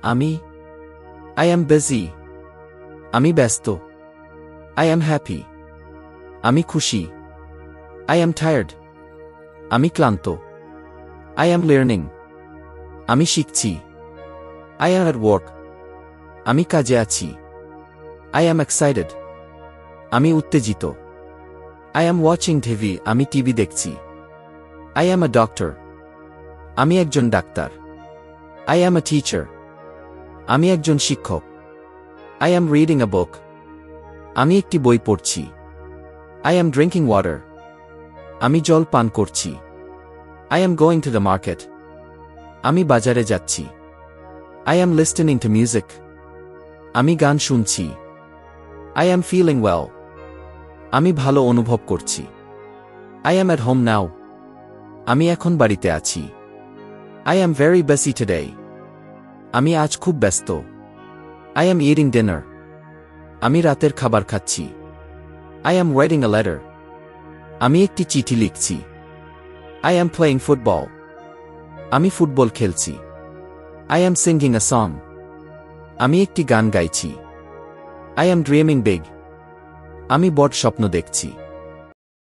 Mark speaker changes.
Speaker 1: আমি I am busy. আমি ব্যস্ত। I am happy. আমি খুশি। I am tired. আমি ক্লান্ত। I am learning. আমি শিখছি। I am at work. আমি কাজে আছি। I am excited. আমি উত্তেজিত। I am watching TV. আমি টিভি দেখছি। I am a doctor. আমি একজন doctor. I am a teacher. আমি একজন শিক্ষক। I am reading a book. আমি একটি বই পড়ছি। I am drinking water. আমি জল পান করছি। I am going to the market. আমি বাজারে যাচ্ছি। I am listening to music. আমি গান শুনছি। I am feeling well. আমি ভালো অনুভব করছি। I am at home now. আমি এখন বাড়িতে আছি। I am very busy today. আমি আজ খুব ব্যস্ত। I am eating dinner. আমি রাতের খাবার খাচ্ছি। I am writing a letter. আমি একটি চিঠি লিখছি। I am playing football. আমি ফুটবল খেলছি। I am singing a song. আমি একটি গান গাইছি। I am dreaming big. আমি বড় স্বপ্ন দেখছি।